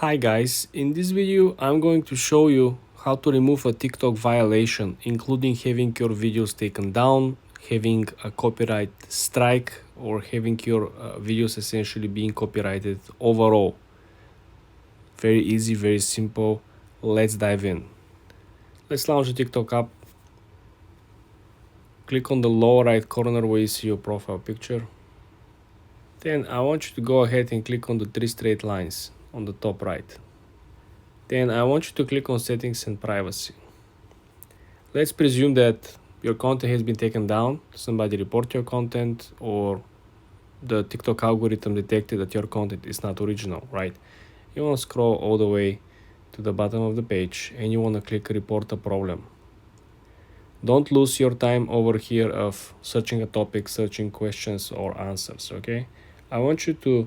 Hi guys, in this video I'm going to show you how to remove a TikTok violation, including having your videos taken down, having a copyright strike, or having your videos essentially being copyrighted overall. Very easy, very simple. Let's dive in. Let's launch the TikTok app. Click on the lower right corner where you see your profile picture. Then I want you to go ahead and click on the three straight lines on the top right. Then I want you to click on settings and privacy. Let's presume that your content has been taken down, somebody report your content, or the TikTok algorithm detected that your content is not original, right? You want to scroll all the way to the bottom of the page and you want to click report a problem. Don't lose your time over here of searching a topic, searching questions or answers, okay? I want you to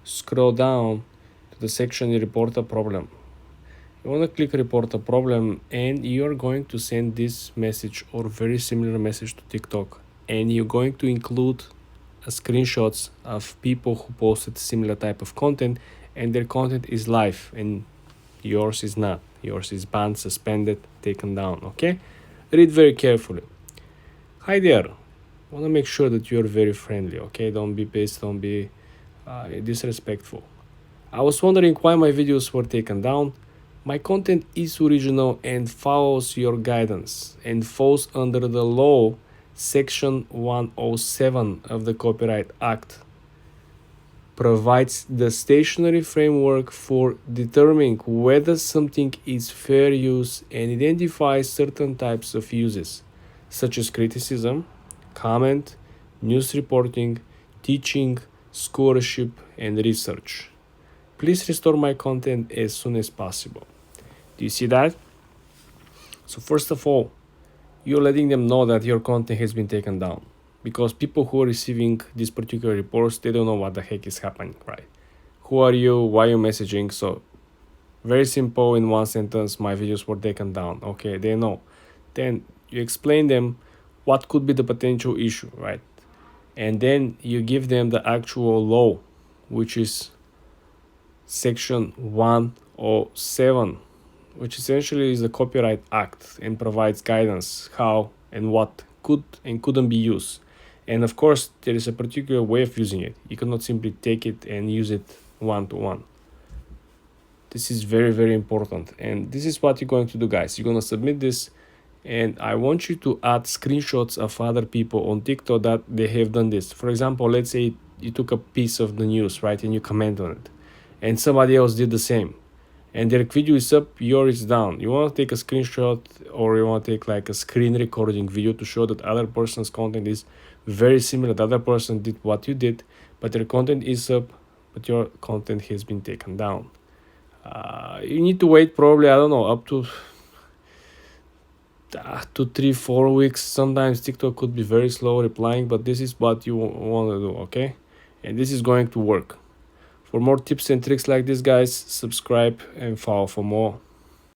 scroll down to the section report a problem. You want to click report a problem and you're going to send this message or very similar message to TikTok, and you're going to include screenshots of people who posted similar type of content and their content is live and yours is not. Yours is banned, suspended, taken down, okay? Read very carefully. Hi there. Want to make sure that you're very friendly, okay? Don't be pissed, don't be disrespectful. I was wondering why my videos were taken down. My content is original and follows your guidance and falls under the law section 107 of the Copyright Act. Provides the stationary framework for determining whether something is fair use and identifies certain types of uses, such as criticism, comment, news reporting, teaching, scholarship, and research. Please restore my content as soon as possible. Do you see that? So first of all, you're letting them know that your content has been taken down, because people who are receiving these particular reports, they don't know what the heck is happening, right? Who are you? Why are you messaging? So very simple, in one sentence, my videos were taken down. Okay, they know. Then you explain them what could be the potential issue, right? And then you give them the actual law, which is section 107, which essentially is the Copyright Act and provides guidance how and what could and couldn't be used. And of course, there is a particular way of using it. You cannot simply take it and use it one-to-one. This is very, very important. And this is what you're going to do, guys. You're going to submit this, and I want you to add screenshots of other people on TikTok that they have done this. For example, let's say you took a piece of the news, right, and you comment on it, and somebody else did the same, and their video is up, yours is down. You want to take a screenshot, or you want to take like a screen recording video to show that other person's content is very similar. The other person did what you did, but their content is up, but your content has been taken down. You need to wait probably, I don't know, up to 3-4 weeks. Sometimes TikTok could be very slow replying, but this is what you want to do, okay? And this is going to work. For more tips and tricks like this, guys, subscribe and follow for more.